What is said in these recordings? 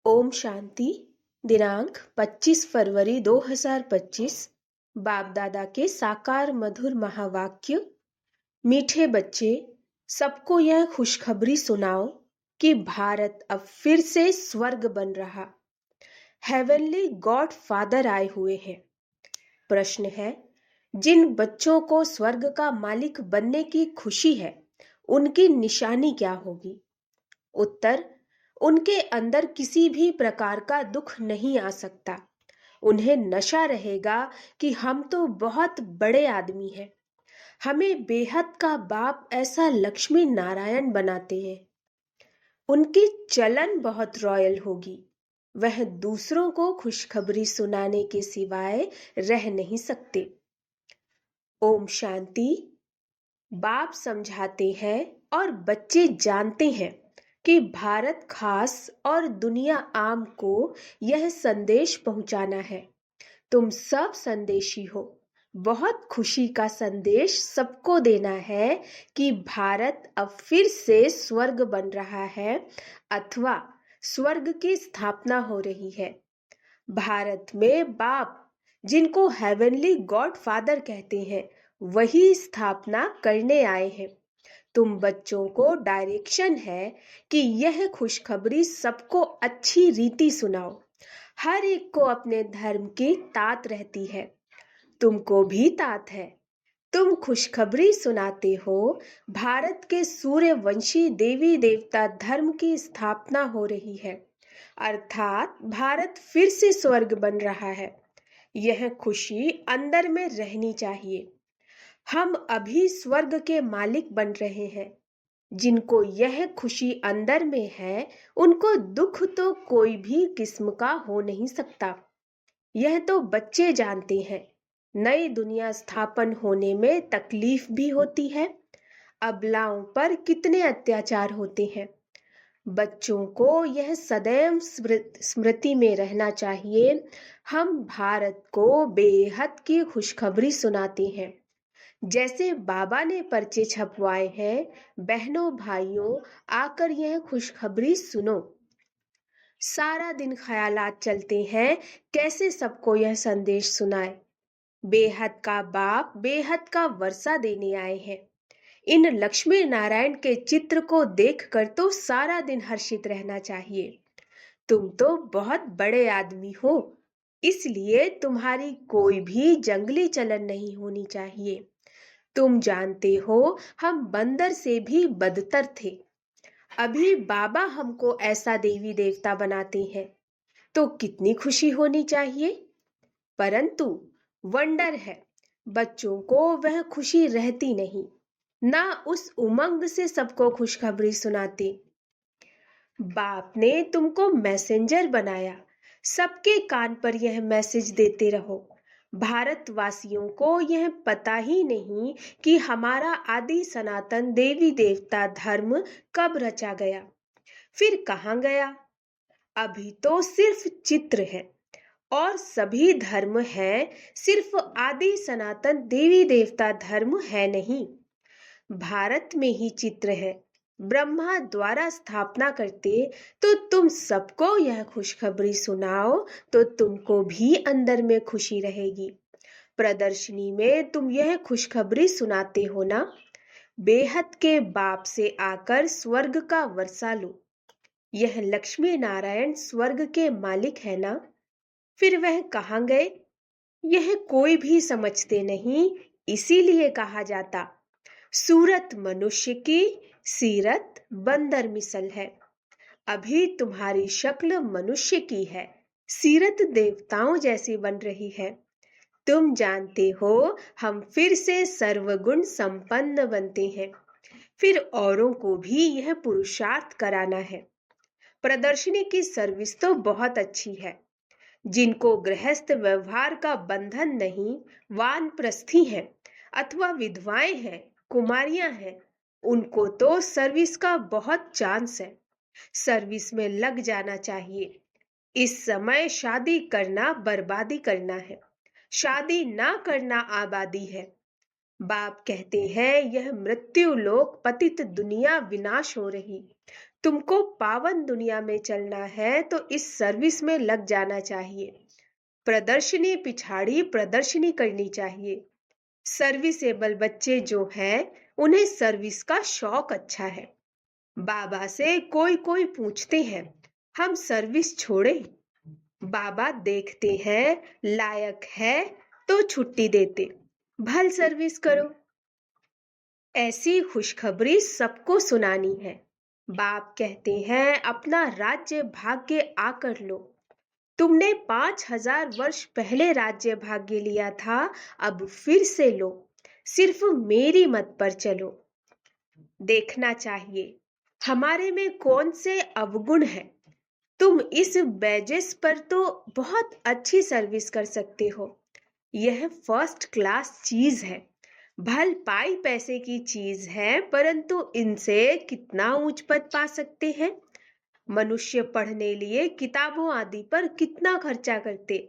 ओम शांति। दिनांक 25 फरवरी 2025। बाप दादा के साकार मधुर महावाक्य। मीठे बच्चे, सबको यह खुशखबरी सुनाओ कि भारत अब फिर से स्वर्ग बन रहा। हेवनली गॉड फादर आए हुए हैं। प्रश्न है, जिन बच्चों को स्वर्ग का मालिक बनने की खुशी है, उनकी निशानी क्या होगी? उत्तर, उनके अंदर किसी भी प्रकार का दुख नहीं आ सकता। उन्हें नशा रहेगा कि हम तो बहुत बड़े आदमी हैं। हमें बेहद का बाप ऐसा लक्ष्मी नारायण बनाते हैं। उनकी चलन बहुत रॉयल होगी। वह दूसरों को खुशखबरी सुनाने के सिवाय रह नहीं सकते। ओम शांति। बाप समझाते हैं और बच्चे जानते हैं कि भारत खास और दुनिया आम को यह संदेश पहुंचाना है। तुम सब संदेशी हो। बहुत खुशी का संदेश सबको देना है कि भारत अब फिर से स्वर्ग बन रहा है अथवा स्वर्ग की स्थापना हो रही है। भारत में बाप, जिनको हेवनली गॉड फादर कहते हैं, वही स्थापना करने आए हैं। तुम बच्चों को डायरेक्शन है कि यह खुशखबरी सबको अच्छी रीति सुनाओ। हर एक को अपने धर्म की तात रहती है। तुमको भी तात है। तुम खुशखबरी सुनाते हो, भारत के सूर्यवंशी देवी देवता धर्म की स्थापना हो रही है, अर्थात भारत फिर से स्वर्ग बन रहा है। यह खुशी अंदर में रहनी चाहिए। हम अभी स्वर्ग के मालिक बन रहे हैं। जिनको यह खुशी अंदर में है, उनको दुख तो कोई भी किस्म का हो नहीं सकता। यह तो बच्चे जानते हैं। नई दुनिया स्थापन होने में तकलीफ भी होती है। अबलाओं पर कितने अत्याचार होते हैं। बच्चों को यह सदैव स्मृति में रहना चाहिए। हम भारत को बेहद की खुशखबरी सुनाते हैं। जैसे बाबा ने पर्चे छपवाए हैं, बहनों भाइयों, आकर यह खुशखबरी सुनो। सारा दिन ख्यालात चलते हैं कैसे सबको यह संदेश सुनाए। बेहद का बाप बेहद का वर्षा देने आए हैं। इन लक्ष्मी नारायण के चित्र को देखकर तो सारा दिन हर्षित रहना चाहिए। तुम तो बहुत बड़े आदमी हो, इसलिए तुम्हारी कोई भी जंगली चलन नहीं होनी चाहिए। तुम जानते हो, हम बंदर से भी बदतर थे। अभी बाबा हमको ऐसा देवी देवता बनाते हैं, तो कितनी खुशी होनी चाहिए। परंतु वंडर है, बच्चों को वह खुशी रहती नहीं, ना उस उमंग से सबको खुशखबरी सुनाते। बाप ने तुमको मैसेंजर बनाया। सबके कान पर यह मैसेज देते रहो। भारतवासियों को यह पता ही नहीं कि हमारा आदि सनातन देवी देवता धर्म कब रचा गया, फिर कहाँ गया। अभी तो सिर्फ चित्र है और सभी धर्म है, सिर्फ आदि सनातन देवी देवता धर्म है नहीं। भारत में ही चित्र है। ब्रह्मा द्वारा स्थापना करते तो तुम सबको यह खुशखबरी सुनाओ तो तुमको भी अंदर में खुशी रहेगी। प्रदर्शनी में तुम यह खुशखबरी सुनाते हो ना, बेहद के बाप से आकर स्वर्ग का वर्षा लो। यह लक्ष्मी नारायण स्वर्ग के मालिक है ना, फिर वह कहाँ गए? यह कोई भी समझते नहीं, इसीलिए कहा जाता सूरत मनुष्य की, सीरत बंदर मिसल है। अभी तुम्हारी शक्ल मनुष्य की है, सीरत देवताओं जैसी बन रही है। तुम जानते हो, हम फिर से सर्वगुण संपन्न बनते हैं। फिर औरों को भी यह पुरुषार्थ कराना है। प्रदर्शनी की सर्विस तो बहुत अच्छी है। जिनको गृहस्थ व्यवहार का बंधन नहीं, वानप्रस्थी हैं अथवा विधवाएं हैं, कुमारियां हैं, उनको तो सर्विस का बहुत चांस है। सर्विस में लग जाना चाहिए। इस समय शादी करना बर्बादी करना है, शादी ना करना आबादी है। बाप कहते हैं, यह मृत्यु लोक पतित दुनिया विनाश हो रही। तुमको पावन दुनिया में चलना है तो इस सर्विस में लग जाना चाहिए। प्रदर्शनी पिछाड़ी प्रदर्शनी करनी चाहिए। सर्विसेबल बच्चे जो हैं, उन्हें सर्विस का शौक अच्छा है। बाबा से कोई कोई पूछते हैं, हम सर्विस छोड़े? बाबा देखते हैं लायक है तो छुट्टी देते, भल सर्विस करो। ऐसी खुशखबरी सबको सुनानी है। बाप कहते हैं अपना राज्य भाग्य आकर लो। तुमने 5000 वर्ष पहले राज्य भाग्य लिया था, अब फिर से लो। सिर्फ मेरी मत पर चलो। देखना चाहिए हमारे में कौन से अवगुण हैं। तुम इस बैजेस पर तो बहुत अच्छी सर्विस कर सकते हो। यह फर्स्ट क्लास चीज है। भल पाई पैसे की चीज है, परंतु इनसे कितना ऊंच पद पा सकते हैं। मनुष्य पढ़ने लिए किताबों आदि पर कितना खर्चा करते।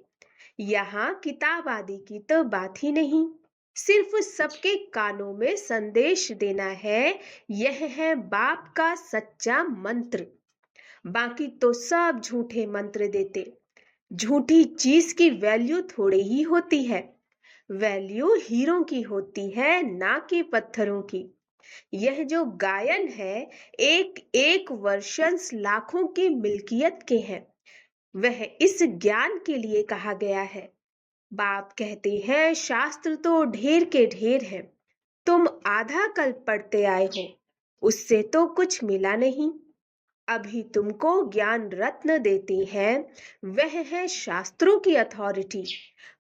यहाँ किताब आदि की तो बात ही नहीं। सिर्फ सबके कानों में संदेश देना है। यह है बाप का सच्चा मंत्र। बाकी तो सब झूठे मंत्र देते। झूठी चीज की वैल्यू थोड़ी ही होती है। वैल्यू हीरों की होती है, ना कि पत्थरों की। यह जो गायन है, एक एक वर्षंस लाखों की मिल्कियत के हैं। वह इस ज्ञान के लिए कहा गया है। बाप कहते हैं शास्त्र तो ढेर के ढेर है। तुम आधा कल्प पढ़ते आए हो, उससे तो कुछ मिला नहीं। अभी तुमको ज्ञान रत्न देते हैं, वह है शास्त्रों की अथॉरिटी।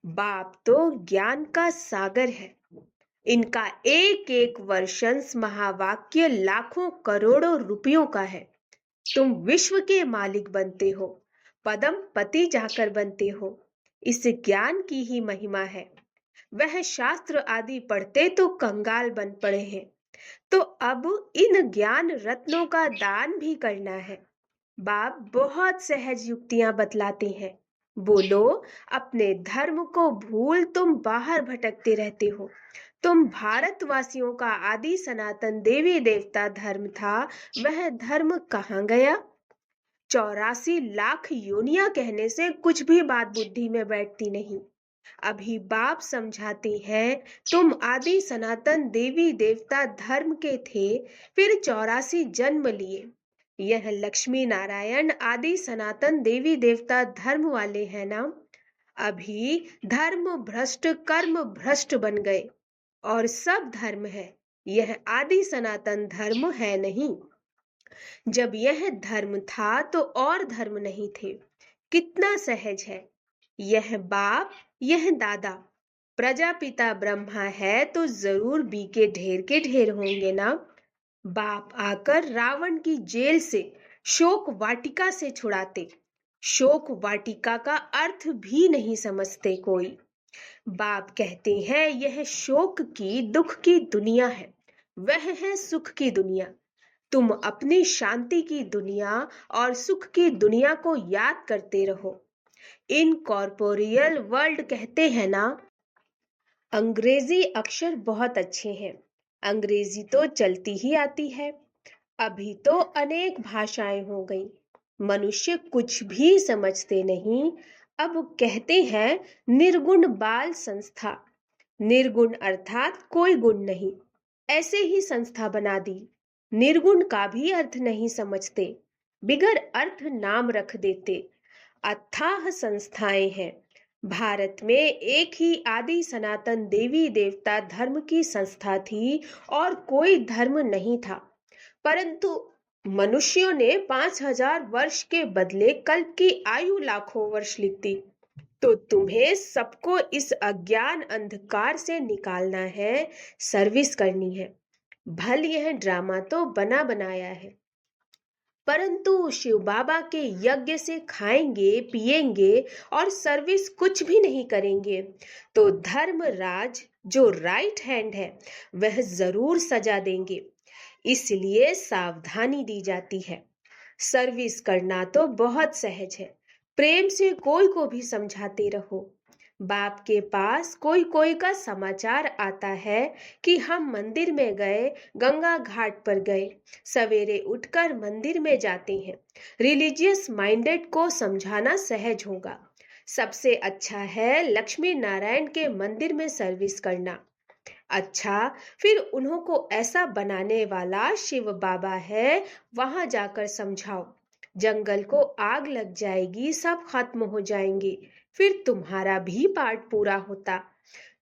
बाप तो ज्ञान का सागर है। इनका एक एक वर्षंस महावाक्य लाखों करोड़ों रुपयों का है। तुम विश्व के मालिक बनते हो, पदम पति जाकर बनते हो। इस ज्ञान की ही महिमा है। वह शास्त्र आदि पढ़ते तो कंगाल बन पड़े हैं, तो अब इन ज्ञान रत्नों का दान भी करना है। बाप बहुत सहज युक्तियां बतलाते हैं। बोलो, अपने धर्म को भूल तुम बाहर भटकते रहते हो। तुम भारतवासियों का आदि सनातन देवी देवता धर्म था, वह धर्म कहाँ गया? 84 लाख योनियां कहने से कुछ भी बात बुद्धि में बैठती नहीं। अभी बाप समझाते हैं, तुम आदि सनातन देवी देवता धर्म के थे, फिर 84 जन्म लिए। यह लक्ष्मी नारायण आदि सनातन देवी देवता धर्म वाले हैं ना। अभी धर्म भ्रष्ट कर्म भ्रष्ट बन गए और सब धर्म है। यह आदि सनातन धर्म है नहीं। जब यह धर्म था तो और धर्म नहीं थे। कितना सहज है। यह बाप, यह दादा। प्रजापिता ब्रह्मा है तो जरूर बी के ढेर होंगे ना। बाप आकर रावण की जेल से, शोक वाटिका से छुड़ाते। शोक वाटिका का अर्थ भी नहीं समझते कोई। बाप कहते हैं यह शोक की दुख की दुनिया है, वह है सुख की दुनिया। तुम अपनी शांति की दुनिया और सुख की दुनिया को याद करते रहो। इनकॉर्पोरियल वर्ल्ड कहते हैं ना। अंग्रेजी अक्षर बहुत अच्छे हैं। अंग्रेजी तो चलती ही आती है। अभी तो अनेक भाषाएं हो गई। मनुष्य कुछ भी समझते नहीं। अब कहते हैं निर्गुण बाल संस्था। निर्गुण अर्थात कोई गुण नहीं, ऐसे ही संस्था बना दी। निर्गुण का भी अर्थ नहीं समझते, बिगर अर्थ नाम रख देते। अथाह संस्थाएं हैं। भारत में एक ही आदि सनातन देवी देवता धर्म की संस्था थी और कोई धर्म नहीं था। परंतु मनुष्यों ने 5000 वर्ष के बदले कल्प की आयु लाखों वर्ष लिख दी। तो तुम्हें सबको इस अज्ञान अंधकार से निकालना है, सर्विस करनी है। भल यह ड्रामा तो बना बनाया है, परंतु शिव बाबा के यज्ञ से खाएंगे पिएंगे और सर्विस कुछ भी नहीं करेंगे तो धर्मराज जो राइट हैंड है वह जरूर सजा देंगे। इसलिए सावधानी दी जाती है। सर्विस करना तो बहुत सहज है। प्रेम से कोई को भी समझाते रहो। बाप के पास कोई कोई का समाचार आता है कि हम मंदिर में गए, गंगा घाट पर गए, सवेरे उठकर मंदिर में जाते हैं। रिलीजियस माइंडेड को समझाना सहज होगा। सबसे अच्छा है लक्ष्मी नारायण के मंदिर में सर्विस करना। अच्छा, फिर उन्हों को ऐसा बनाने वाला शिव बाबा है, वहां जाकर समझाओ। जंगल को आग लग जाएगी, सब खत्म हो जाएंगे, फिर तुम्हारा भी पार्ट पूरा होता।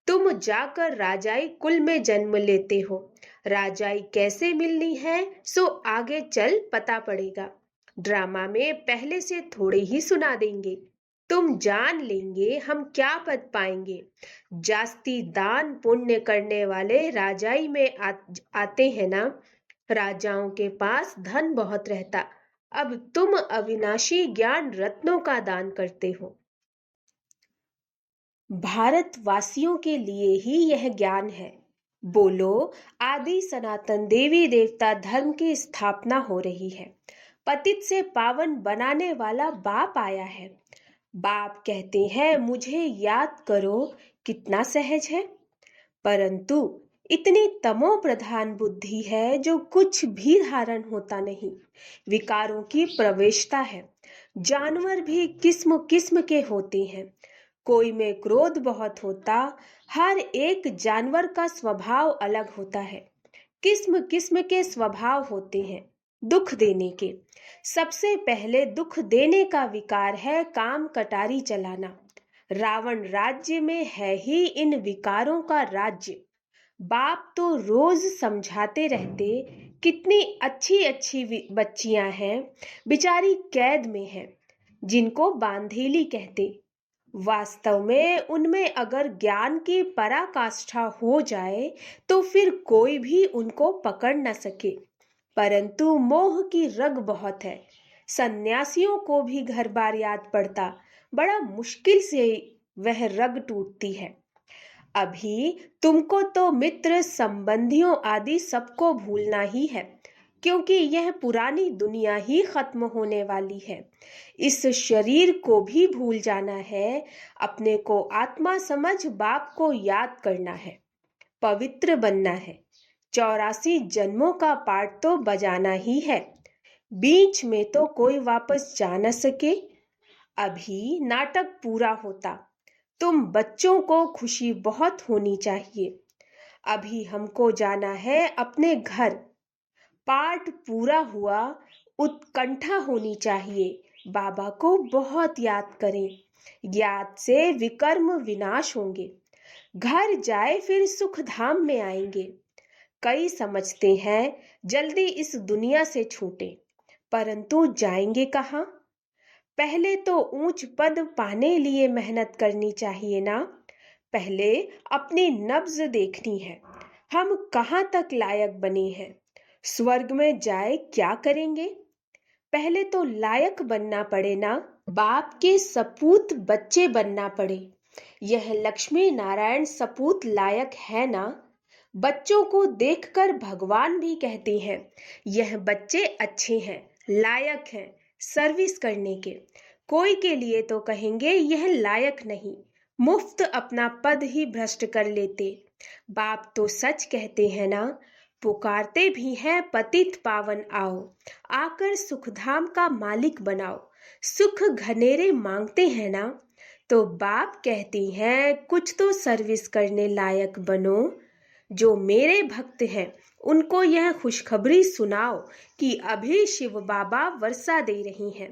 तुम जाकर राजाई कुल में जन्म लेते हो। राजाई कैसे मिलनी है सो आगे चल पता पड़ेगा। ड्रामा में पहले से थोड़े ही सुना देंगे। तुम जान लेंगे हम क्या पद पाएंगे। जास्ती दान पुण्य करने वाले राजाई में आते हैं ना। राजाओं के पास धन बहुत रहता। अब तुम अविनाशी ज्ञान रत्नों का दान करते हो। भारतवासियों के लिए ही यह ज्ञान है। बोलो, आदि सनातन देवी देवता धर्म की स्थापना हो रही है। पतित से पावन बनाने वाला बाप आया है। बाप कहते हैं मुझे याद करो, कितना सहज है। परंतु इतनी तमो प्रधान बुद्धि है जो कुछ भी धारण होता नहीं। विकारों की प्रवेशता है। जानवर भी किस्म किस्म के होते हैं। कोई में क्रोध बहुत होता। हर एक जानवर का स्वभाव अलग होता है। किस्म किस्म के स्वभाव होते हैं दुख देने के। सबसे पहले दुख देने का विकार है काम कटारी चलाना। रावण राज्य में है ही इन विकारों का राज्य। बाप तो रोज समझाते रहते, कितनी अच्छी अच्छी बच्चियां हैं, बेचारी कैद में हैं, जिनको बांधेली कहते। वास्तव में उनमें अगर ज्ञान की पराकाष्ठा हो जाए तो फिर कोई भी उनको पकड़ न सके। परंतु मोह की रग बहुत है। सन्यासियों को भी घर बार याद पड़ता, बड़ा मुश्किल से वह रग टूटती है। अभी तुमको तो मित्र संबंधियों आदि सबको भूलना ही है, क्योंकि यह पुरानी दुनिया ही खत्म होने वाली है। इस शरीर को भी भूल जाना है। अपने को आत्मा समझ बाप को याद करना है, पवित्र बनना है। 84 जन्मों का पाठ तो बजाना ही है। बीच में तो कोई वापस जा न सके। अभी नाटक पूरा होता। तुम बच्चों को खुशी बहुत होनी चाहिए। अभी हमको जाना है अपने घर। पाठ पूरा हुआ, उत्कंठा होनी चाहिए। बाबा को बहुत याद करें। याद से विकर्म विनाश होंगे। घर जाए फिर सुख धाम में आएंगे। कई समझते हैं जल्दी इस दुनिया से छूटे, परंतु जाएंगे कहाँ। पहले तो ऊंच पद पाने लिए मेहनत करनी चाहिए ना। पहले अपनी नब्ज देखनी है, हम कहाँ तक लायक बने हैं। स्वर्ग में जाए क्या करेंगे। पहले तो लायक बनना पड़े ना। बाप के सपूत बच्चे बनना पड़े। यह लक्ष्मी नारायण सपूत लायक है ना। बच्चों को देखकर भगवान भी कहते हैं यह बच्चे अच्छे हैं, लायक हैं सर्विस करने के। कोई के लिए तो कहेंगे यह लायक नहीं, मुफ्त अपना पद ही भ्रष्ट कर लेते। बाप तो सच कहते हैं ना, पुकारते भी हैं पतित पावन आओ, आकर सुखधाम का मालिक बनाओ। सुख घनेरे मांगते हैं ना, तो बाप कहती हैं कुछ तो सर्विस करने लायक बनो। जो मेरे भक्त हैं उनको यह खुशखबरी सुनाओ कि अभी शिव बाबा वर्षा दे रही हैं।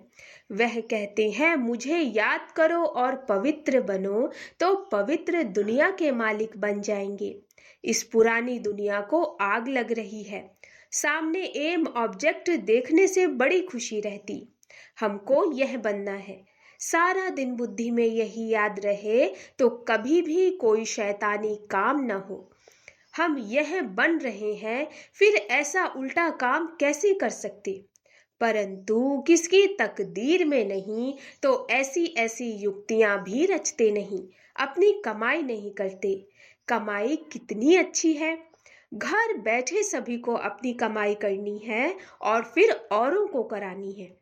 वह कहते हैं मुझे याद करो और पवित्र बनो, तो पवित्र दुनिया के मालिक बन जाएंगे। इस पुरानी दुनिया को आग लग रही है। सामने एम ऑब्जेक्ट देखने से बड़ी खुशी रहती। हमको यह बनना है। सारा दिन बुद्धि में यही याद रहे तो कभी भी कोई शैतानी काम न हो। हम यह बन रहे हैं, फिर ऐसा उल्टा काम कैसे कर सकते। परंतु किसकी तकदीर में नहीं तो ऐसी ऐसी युक्तियां भी रचते नहीं, अपनी कमाई नहीं करते। कमाई कितनी अच्छी है। घर बैठे सभी को अपनी कमाई करनी है और फिर औरों को करानी है।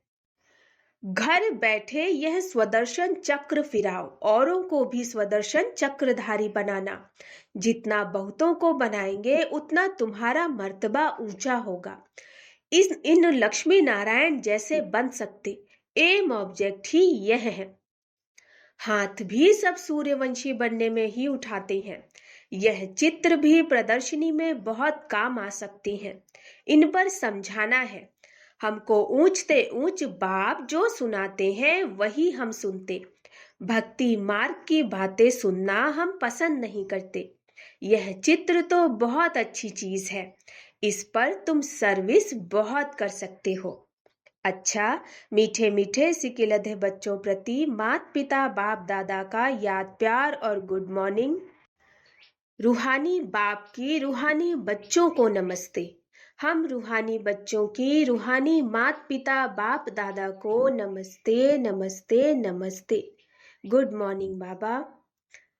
घर बैठे यह स्वदर्शन चक्र फिराओ, औरों को भी स्वदर्शन चक्रधारी बनाना। जितना बहुतों को बनाएंगे उतना तुम्हारा मर्तबा ऊंचा होगा। इन लक्ष्मी नारायण जैसे बन सकते। एम ऑब्जेक्ट ही यह है। हाथ भी सब सूर्यवंशी बनने में ही उठाते हैं। यह चित्र भी प्रदर्शनी में बहुत काम आ सकती हैं। इन पर समझाना है। हमको ऊंचते ऊंच बाप जो सुनाते हैं वही हम सुनते। भक्ति मार्ग की बातें सुनना हम पसंद नहीं करते। यह चित्र तो बहुत अच्छी चीज है। इस पर तुम सर्विस बहुत कर सकते हो। अच्छा, मीठे मीठे सिकिलधे बच्चों प्रति मात पिता बाप दादा का याद प्यार और गुड मॉर्निंग। रूहानी बाप की रूहानी बच्चों को नमस्ते। हम रूहानी बच्चों की रूहानी मात पिता बाप दादा को नमस्ते नमस्ते नमस्ते। गुड मॉर्निंग बाबा।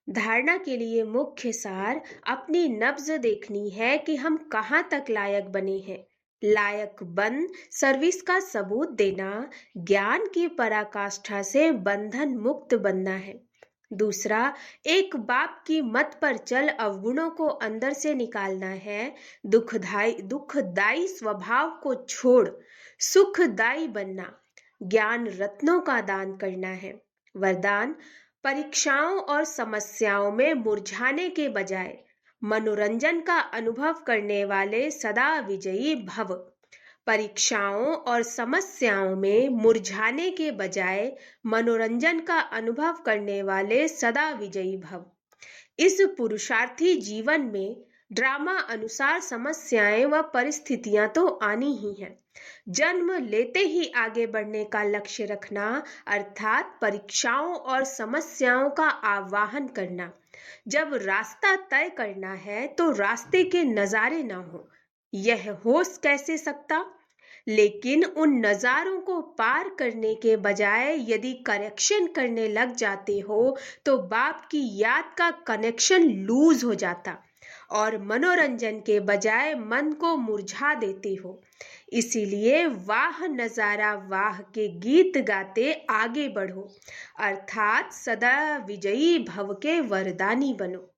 धारणा के लिए मुख्य सार अपनी नब्ज देखनी है कि हम कहाँ तक लायक बने हैं। लायक बन सर्विस का सबूत देना, ज्ञान की पराकाष्ठा से बंधन मुक्त बनना है। दूसरा, एक बाप की मत पर चल अवगुणों को अंदर से निकालना है। दुखदाई स्वभाव को छोड़ सुखदाई बनना, ज्ञान रत्नों का दान करना है। वरदान, परीक्षाओं और समस्याओं में मुरझाने के बजाय मनोरंजन का अनुभव करने वाले सदा विजयी भव। परीक्षाओं और समस्याओं में मुरझाने के बजाय मनोरंजन का अनुभव करने वाले सदा विजयी भव। इस पुरुषार्थी जीवन में ड्रामा अनुसार समस्याएं व परिस्थितियां तो आनी ही हैं। जन्म लेते ही आगे बढ़ने का लक्ष्य रखना, अर्थात परीक्षाओं और समस्याओं का आवाहन करना। जब रास्ता तय करना है तो रास्ते के नजारे ना हो, यह हो कैसे सकता। लेकिन उन नजारों को पार करने के बजाय यदि करेक्शन करने लग जाते हो तो बाप की याद का कनेक्शन लूज हो जाता और मनोरंजन के बजाय मन को मुरझा देते हो। इसीलिए वाह नजारा वाह के गीत गाते आगे बढ़ो, अर्थात सदा विजयी भव के वरदानी बनो।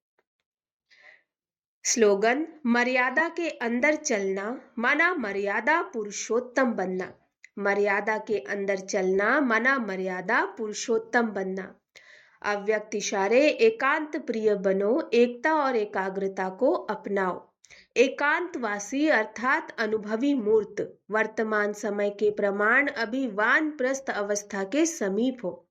स्लोगन, मर्यादा के अंदर चलना माना मर्यादा पुरुषोत्तम बनना। मर्यादा के अंदर चलना माना मर्यादा पुरुषोत्तम बनना। अव्यक्त इशारे, एकांत प्रिय बनो, एकता और एकाग्रता को अपनाओ। एकांतवासी अर्थात अनुभवी मूर्त, वर्तमान समय के प्रमाण अभी वानप्रस्थ अवस्था के समीप हो।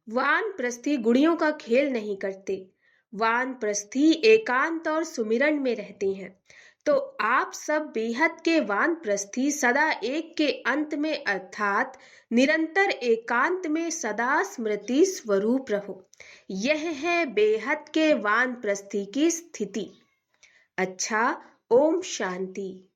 वानप्रस्थी गुड़ियों का खेल नहीं करते। वानप्रस्थी एकांत और सुमिरन में रहते हैं। तो आप सब बेहद के वानप्रस्थी सदा एक के अंत में अर्थात निरंतर एकांत में सदा स्मृति स्वरूप रहो। यह है बेहद के वानप्रस्थी की स्थिति। अच्छा, ओम शांति।